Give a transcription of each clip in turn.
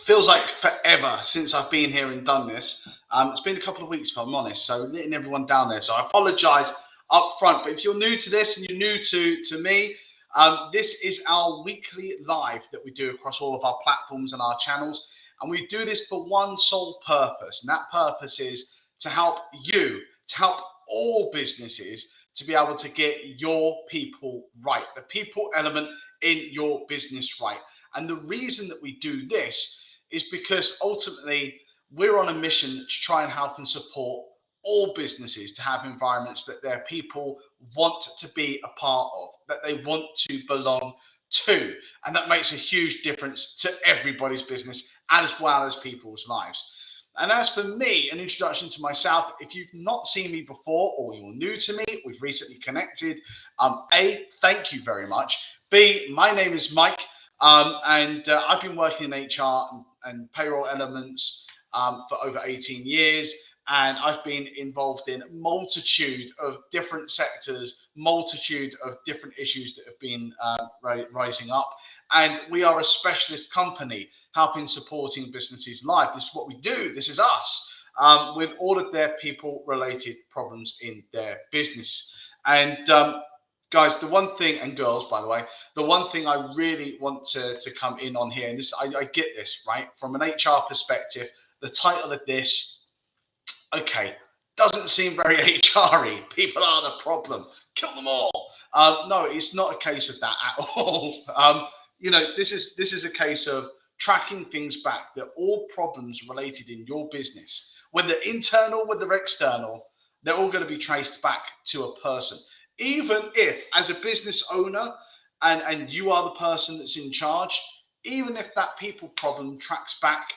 Feels like forever since I've been here and done this. It's been a couple of weeks, if I'm honest, so letting everyone down there. So I apologise up front. But if you're new to this and you're new to me, this is our weekly live that we do across all of our platforms and our channels. And we do this for one sole purpose. And that purpose is to help you, to help all businesses to be able to get your people right, the people element in your business right. And the reason that we do this is because ultimately we're on a mission to try and help and support all businesses to have environments that their people want to be a part of, that they want to belong to. And that makes a huge difference to everybody's business as well as people's lives. And as for me, an introduction to myself, if you've not seen me before or you're new to me, we've recently connected. A, thank you very much. B, my name is Mike. And I've been working in HR and payroll elements for over 18 years. And I've been involved in multitude of different sectors, multitude of different issues that have been rising up. And we are a specialist company helping supporting businesses live. This is what we do. This is us with all of their people related problems in their business. And guys, the one thing, and girls, by the way, the one thing I really want to come in on here, and this, I get this, right? From an HR perspective, the title of this, okay, doesn't seem very HR-y. People are the problem. Kill them all. No, it's not a case of that at all. This is a case of tracking things back, that all problems related in your business, whether internal, whether external, they're all going to be traced back to a person. Even if, as a business owner, and you are the person that's in charge, even if that people problem tracks back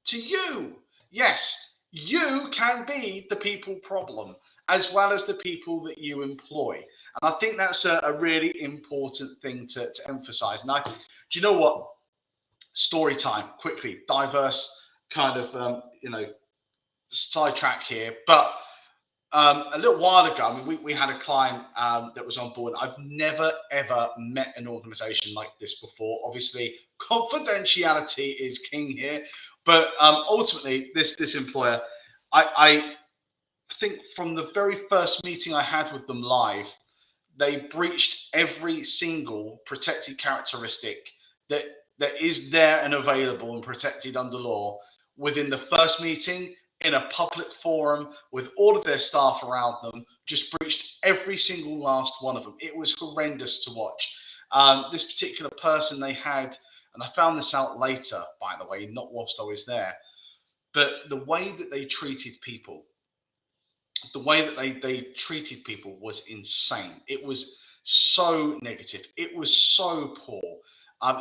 to you, yes, you can be the people problem as well as the people that you employ. And I think that's a really important thing to emphasize. And do you know what? Story time, quickly, diverse kind of, sidetrack here. But a little while ago, I mean, we had a client that was on board. I've never, ever met an organization like this before. Obviously, confidentiality is king here. But ultimately, this employer, I think from the very first meeting I had with them live, they breached every single protected characteristic that is there and available and protected under law within the first meeting, in a public forum with all of their staff around them, just breached every single last one of them. It was horrendous to watch. This particular person they had, and I found this out later, by the way, not whilst I was there, but the way that they treated people, was insane. It was so negative. It was so poor.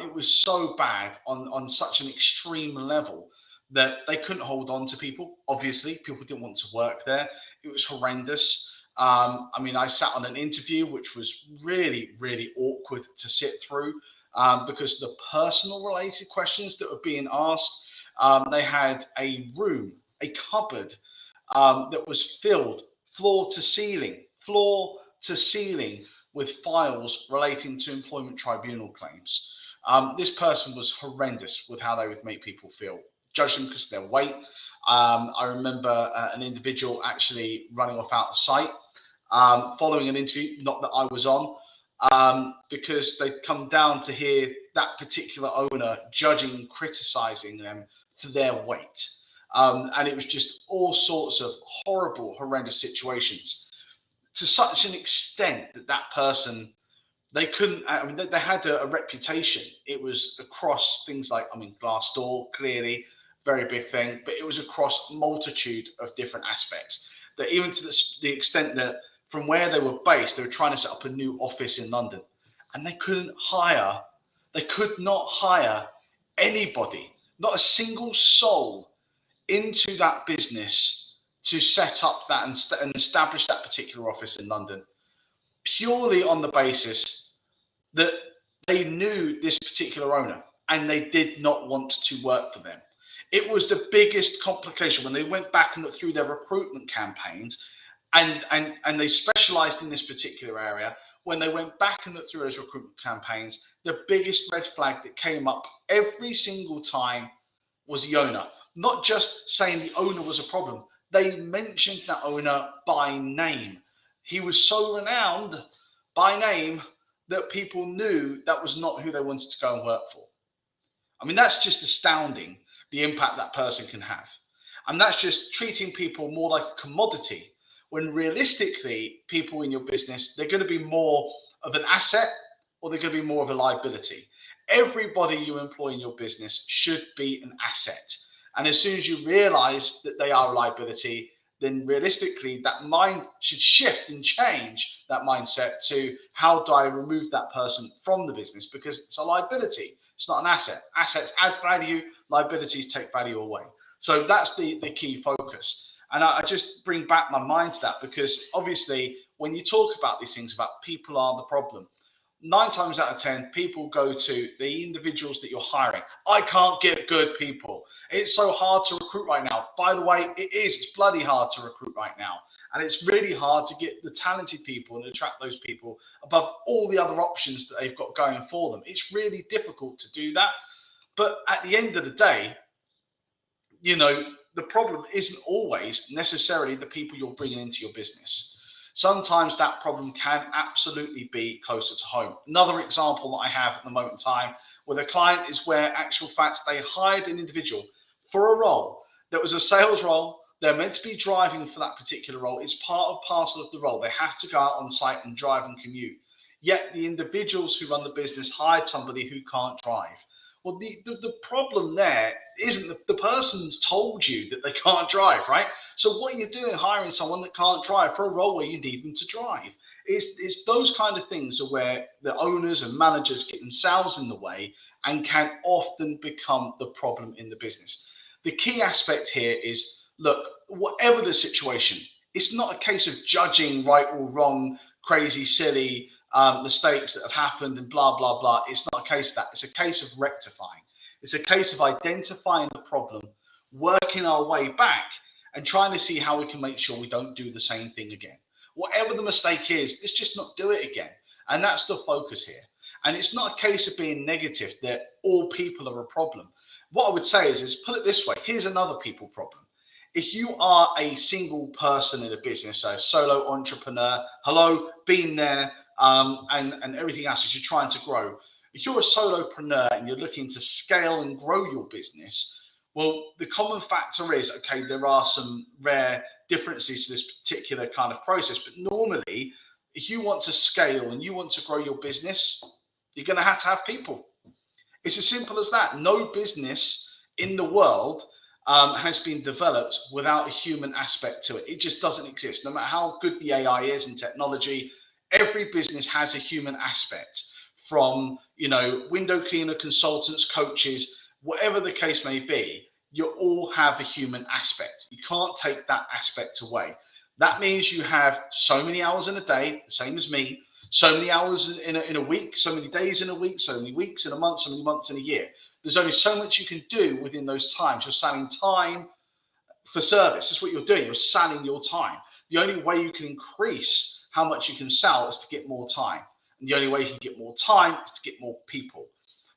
It was so bad on such an extreme level that they couldn't hold on to people. Obviously, people didn't want to work there. It was horrendous. I sat on an interview, which was really, really awkward to sit through because the personal related questions that were being asked, they had a room, a cupboard that was filled floor to ceiling with files relating to employment tribunal claims. This person was horrendous with how they would make people feel. Judge them because of their weight. I remember an individual actually running off out of sight following an interview, not that I was on, because they'd come down to hear that particular owner judging, criticizing them for their weight. And it was just all sorts of horrible, horrendous situations, to such an extent that person, they couldn't, they had a reputation. It was across things like, Glassdoor, clearly, very big thing, but it was across multitude of different aspects. That even to the extent that from where they were based, they were trying to set up a new office in London, and they could not hire anybody, not a single soul, into that business to set up that and establish that particular office in London, purely on the basis that they knew this particular owner and they did not want to work for them. It was the biggest complication when they went back and looked through their recruitment campaigns, and they specialized in this particular area. When they went back and looked through those recruitment campaigns, the biggest red flag that came up every single time was the owner. Not just saying the owner was a problem. They mentioned that owner by name. He was so renowned by name that people knew that was not who they wanted to go and work for. I mean, that's just astounding, the impact that person can have. And that's just treating people more like a commodity, when realistically, people in your business, they're going to be more of an asset or they're going to be more of a liability. Everybody you employ in your business should be an asset. And as soon as you realize that they are a liability, then realistically that mind should shift and change that mindset to, how do I remove that person from the business? Because it's a liability, it's not an asset. Assets add value, liabilities take value away. So that's the key focus. And I just bring back my mind to that, because obviously when you talk about these things about people are the problem, 9 times out of 10, people go to the individuals that you're hiring. I can't get good people. It's so hard to recruit right now. By the way, it is. It's bloody hard to recruit right now. And it's really hard to get the talented people and attract those people above all the other options that they've got going for them. It's really difficult to do that. But at the end of the day, you know, the problem isn't always necessarily the people you're bringing into your business. Sometimes that problem can absolutely be closer to home. Another example that I have at the moment in time with a client is where actual facts, they hired an individual for a role that was a sales role. They're meant to be driving for that particular role. It's part of parcel of the role. They have to go out on site and drive and commute. Yet the individuals who run the business hired somebody who can't drive. Well, the problem there isn't the person's told you that they can't drive, right? So what are you doing hiring someone that can't drive for a role where you need them to drive? It's those kind of things are where the owners and managers get themselves in the way and can often become the problem in the business. The key aspect here is, look, whatever the situation, it's not a case of judging right or wrong, crazy, silly, mistakes that have happened and blah, blah, blah. It's not a case of that. It's a case of rectifying. It's a case of identifying the problem, working our way back and trying to see how we can make sure we don't do the same thing again. Whatever the mistake is, let's just not do it again. And that's the focus here. And it's not a case of being negative that all people are a problem. What I would say is put it this way. Here's another people problem. If you are a single person in a business, a solo entrepreneur, hello, been there, and everything else as you're trying to grow. If you're a solopreneur and you're looking to scale and grow your business, well, the common factor is, okay, there are some rare differences to this particular kind of process, but normally, if you want to scale and you want to grow your business, you're going to have people. It's as simple as that. No business in the world has been developed without a human aspect to it. It just doesn't exist. No matter how good the AI is and technology, every business has a human aspect, from, you know, window cleaner, consultants, coaches, whatever the case may be. You all have a human aspect. You can't take that aspect away. That means you have so many hours in a day, the same as me, so many hours in a week, so many days in a week, so many weeks in a month, so many months in a year. There's only so much you can do within those times. You're selling time for service. That's what you're doing. You're selling your time. The only way you can increase how much you can sell is to get more time. And the only way you can get more time is to get more people.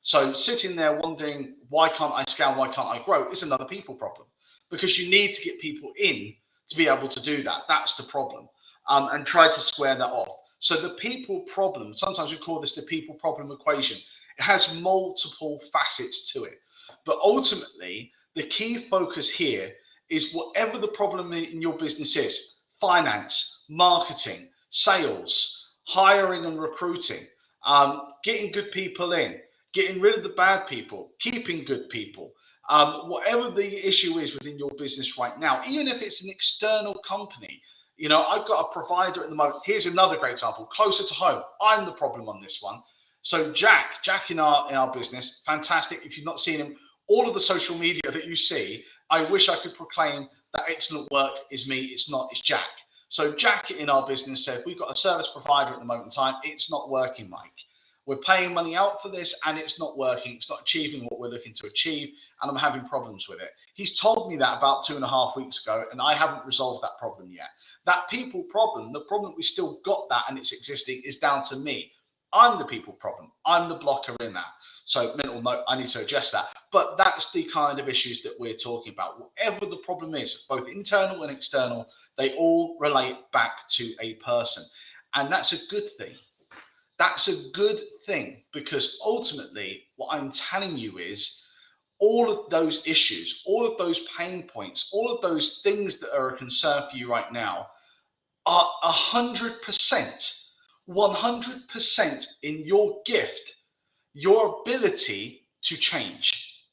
So sitting there wondering, why can't I scale? Why can't I grow? Is another people problem, because you need to get people in to be able to do that. That's the problem. And try to square that off. So the people problem, sometimes we call this the people problem equation. It has multiple facets to it. But ultimately, the key focus here is whatever the problem in your business is: finance, marketing, sales, hiring and recruiting, getting good people in, getting rid of the bad people, keeping good people, whatever the issue is within your business right now, even if it's an external company. You know, I've got a provider at the moment. Here's another great example, closer to home. I'm the problem on this one. So Jack in our business, fantastic. If you've not seen him, all of the social media that you see, I wish I could proclaim that excellent work is me. It's not, it's Jack. So Jack in our business said, we've got a service provider at the moment in time. It's not working, Mike. We're paying money out for this and it's not working. It's not achieving what we're looking to achieve. And I'm having problems with it. He's told me that about 2.5 weeks ago, and I haven't resolved that problem yet. That people problem, the problem we still got that and it's existing, is down to me. I'm the people problem. I'm the blocker in that. So mental note, I need to address that. But that's the kind of issues that we're talking about. Whatever the problem is, both internal and external, they all relate back to a person. And that's a good thing. That's a good thing, because ultimately what I'm telling you is all of those issues, all of those pain points, all of those things that are a concern for you right now are 100%, 100% in your gift, your ability to change.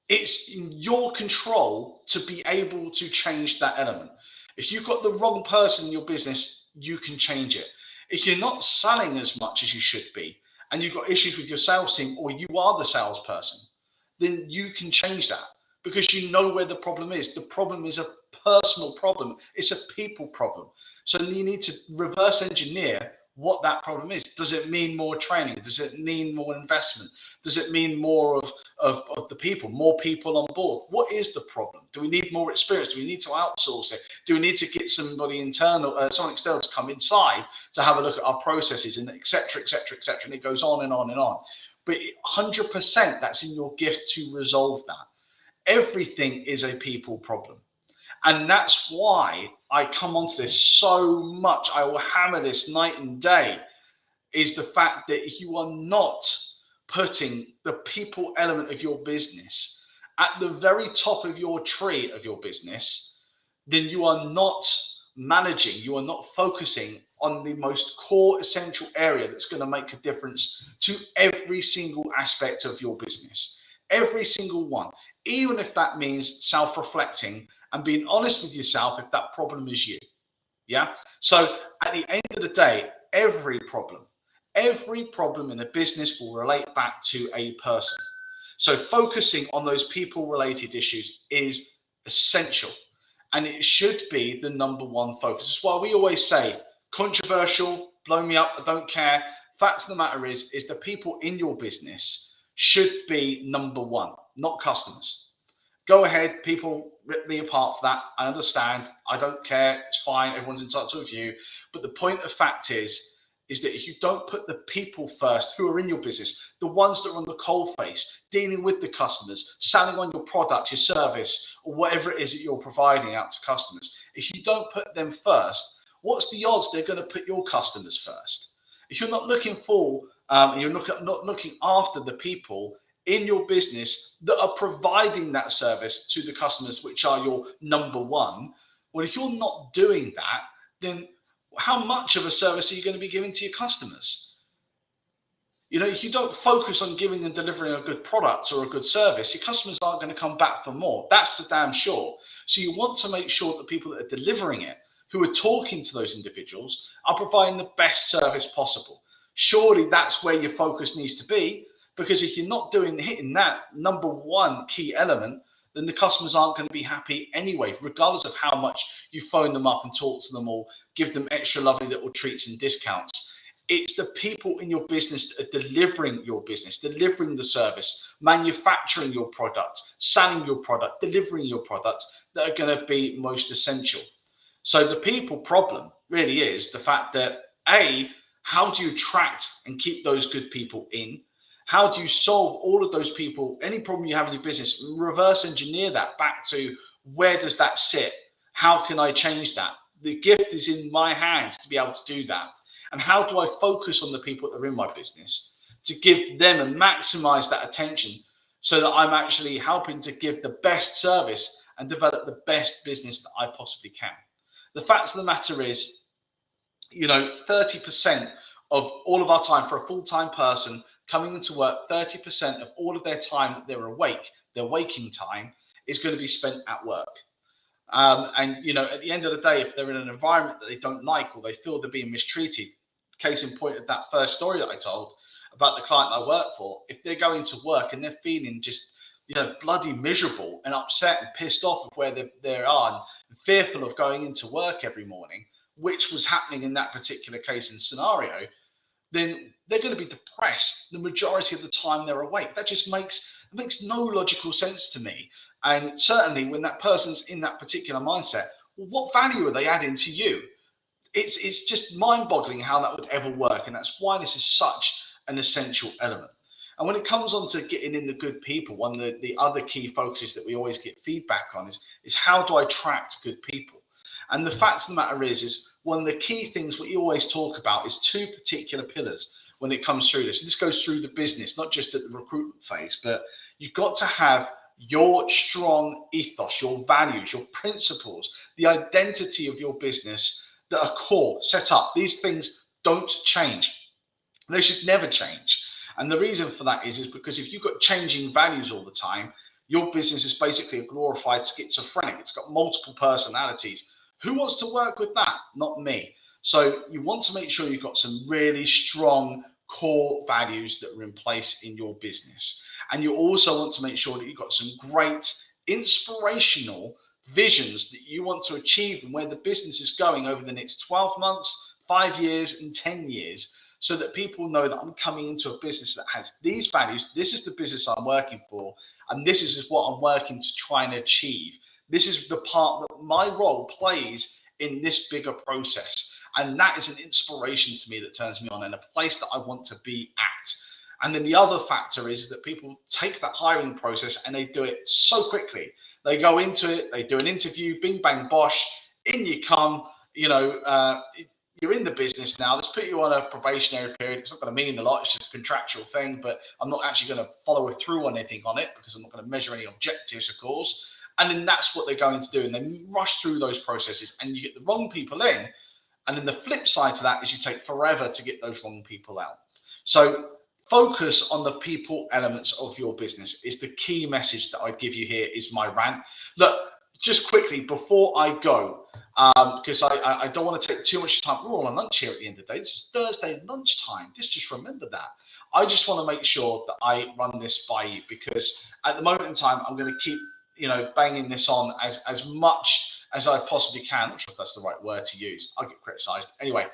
It's in your control to be able to change that element. If you've got the wrong person in your business, you can change it. If you're not selling as much as you should be, and you've got issues with your sales team, or you are the salesperson, then you can change that, because you know where the problem is. The problem is a personal problem. It's a people problem. So you need to reverse engineer what that problem is. Does it mean more training? Does it mean more investment? Does it mean more of the people, more people on board? What is the problem? Do we need more experience? Do we need to outsource it? Do we need to get somebody internal, someone external to come inside to have a look at our processes, and et cetera, et cetera, et cetera. And it goes on and on and on. But 100% that's in your gift to resolve that. Everything is a people problem. And that's why I come onto this so much. I will hammer this night and day, is the fact that if you are not putting the people element of your business at the very top of your tree of your business, then you are not managing, you are not focusing on the most core essential area that's going to make a difference to every single aspect of your business. Every single one. Even if that means self-reflecting and being honest with yourself if that problem is you. Yeah. So at the end of the day, every problem in a business will relate back to a person. So focusing on those people related issues is essential, and it should be the number one focus. That's why we always say, controversial, blow me up, I don't care. Fact of the matter is the people in your business should be number one, not customers. Go ahead, people rip me apart for that. I understand. I don't care. It's fine. Everyone's entitled to a view. But the point of fact is that if you don't put the people first who are in your business, the ones that are on the coalface, dealing with the customers, selling on your product, your service, or whatever it is that you're providing out to customers, if you don't put them first, what's the odds they're going to put your customers first? If you're not looking for, you're not looking after the people in your business that are providing that service to the customers, which are your number one, well, if you're not doing that, then how much of a service are you going to be giving to your customers? You know, if you don't focus on giving and delivering a good product or a good service, your customers aren't going to come back for more. That's for damn sure. So you want to make sure that people that are delivering it, who are talking to those individuals, are providing the best service possible. Surely that's where your focus needs to be, because if you're not hitting that number one key element, then the customers aren't going to be happy anyway, regardless of how much you phone them up and talk to them or give them extra lovely little treats and discounts. It's the people in your business that are delivering your business, delivering the service, manufacturing your product, selling your product, delivering your product, that are going to be most essential. So the people problem really is the fact that, A, how do you attract and keep those good people in? How do you solve all of those people, any problem you have in your business, reverse engineer that back to where does that sit? How can I change that? The gift is in my hands to be able to do that. And how do I focus on the people that are in my business to give them and maximize that attention so that I'm actually helping to give the best service and develop the best business that I possibly can? The fact of the matter is, 30% of all of our time for a full-time person coming into work, 30% of all of their time that they're awake, their waking time, is going to be spent at work. And at the end of the day, if they're in an environment that they don't like or they feel they're being mistreated, case in point of that first story that I told about the client I work for, if they're going to work and they're feeling just bloody miserable and upset and pissed off of where they are and fearful of going into work every morning, which was happening in that particular case and scenario, then they're going to be depressed the majority of the time they're awake. That just makes no logical sense to me. And certainly when that person's in that particular mindset, well, what value are they adding to you? It's just mind-boggling how that would ever work. And that's why this is such an essential element. And when it comes on to getting in the good people, one of the other key focuses that we always get feedback on is how do I attract good people? And the fact of the matter is one of the key things we always talk about is two particular pillars when it comes through this. This goes through the business, not just at the recruitment phase, but you've got to have your strong ethos, your values, your principles, the identity of your business that are core, set up. These things don't change. They should never change. And the reason for that is because if you've got changing values all the time, your business is basically a glorified schizophrenic. It's got multiple personalities. Who wants to work with that? Not me. So you want to make sure you've got some really strong core values that are in place in your business. And you also want to make sure that you've got some great inspirational visions that you want to achieve and where the business is going over the next 12 months, 5 years, and 10 years, so that people know that I'm coming into a business that has these values. This is the business I'm working for, and this is what I'm working to try and achieve. This is the part that my role plays in this bigger process. And that is an inspiration to me that turns me on and a place that I want to be at. And then the other factor is that people take that hiring process and they do it so quickly. They go into it, they do an interview, bing, bang, bosh, in you come, you're in the business now. Let's put you on a probationary period. It's not going to mean a lot. It's just a contractual thing, but I'm not actually going to follow through on anything on it because I'm not going to measure any objectives, of course. And then that's what they're going to do. And they rush through those processes and you get the wrong people in. And then the flip side to that is you take forever to get those wrong people out. So focus on the people elements of your business is the key message that I give you here is my rant. Look, just quickly before I go, because I don't want to take too much time. We're all on lunch here at the end of the day. This is Thursday lunchtime. Just remember that. I just want to make sure that I run this by you because at the moment in time, I'm going to keep, banging this on as much as I possibly can. I'm not sure if that's the right word to use. I'll get criticized. Anyway,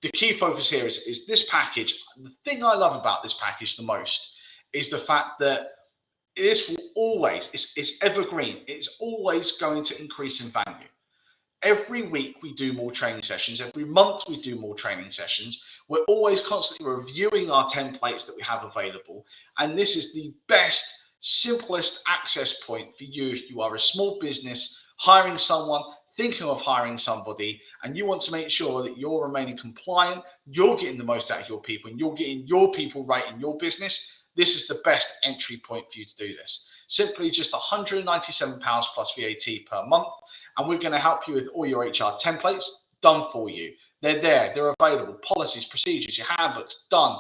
the key focus here is this package. The thing I love about this package the most is the fact that this will always, it's evergreen. It's always going to increase in value. Every week we do more training sessions. Every month we do more training sessions. We're always constantly reviewing our templates that we have available. And this is the best, simplest access point for you if you are a small business, hiring someone, thinking of hiring somebody, and you want to make sure that you're remaining compliant, you're getting the most out of your people, and you're getting your people right in your business. This is the best entry point for you to do this. Simply just £197 plus VAT per month. And we're going to help you with all your HR templates done for you. They're there. They're available. Policies, procedures, your handbooks, done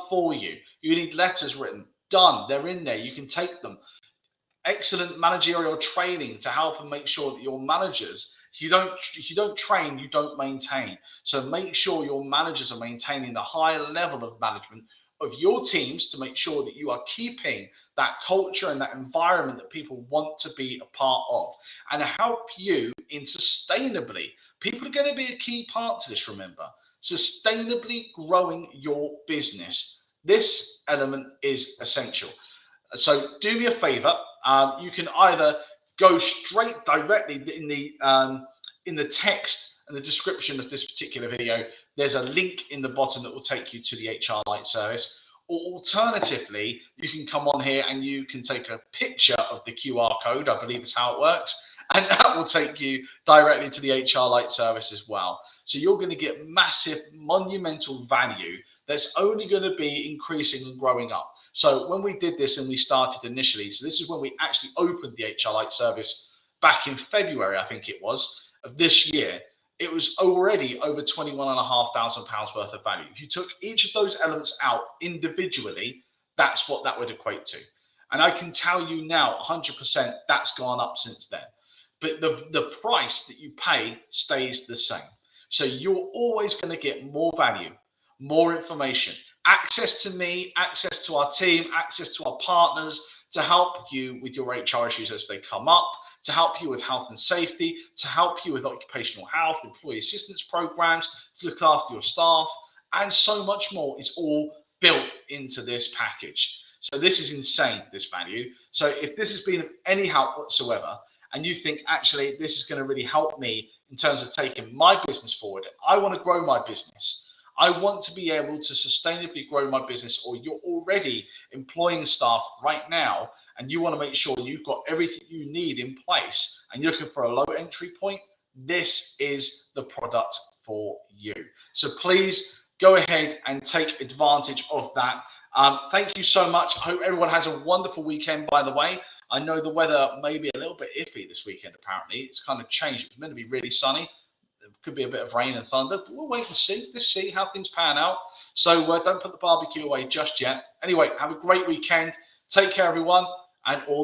for you. You need letters written, done. They're in there. You can take them. Excellent managerial training to help and make sure that your managers, if you don't train, you don't maintain. So make sure your managers are maintaining the high level of management of your teams to make sure that you are keeping that culture and that environment that people want to be a part of, and help you in sustainably. People are going to be a key part to this, remember. Sustainably growing your business. This element is essential. So do me a favor. You can either go straight directly in the text and the description of this particular video. There's a link in the bottom that will take you to the HR Lite service. Or alternatively, you can come on here and you can take a picture of the QR code. I believe is how it works. And that will take you directly to the HR Lite service as well. So you're going to get massive, monumental value that's only going to be increasing and growing up. So when we did this and we started initially, so this is when we actually opened the HR Lite service back in February, I think it was, of this year. It was already over £21,500 worth of value. If you took each of those elements out individually, that's what that would equate to. And I can tell you now, 100%, that's gone up since then. But the price that you pay stays the same. So you're always going to get more value, more information, access to me, access to our team, access to our partners to help you with your HR issues as they come up, to help you with health and safety, to help you with occupational health, employee assistance programs, to look after your staff, and so much more is all built into this package. So this is insane, this value. So if this has been of any help whatsoever, and you think, actually, this is going to really help me in terms of taking my business forward, I want to grow my business. I want to be able to sustainably grow my business, or you're already employing staff right now and you want to make sure you've got everything you need in place and you're looking for a low entry point, this is the product for you. So please go ahead and take advantage of that. Thank you so much. I hope everyone has a wonderful weekend, by the way. I know the weather may be a little bit iffy this weekend, apparently. It's kind of changed. It's meant to be really sunny. There could be a bit of rain and thunder, but we'll wait and see. Let's see how things pan out. So don't put the barbecue away just yet. Anyway, have a great weekend. Take care, everyone, and all the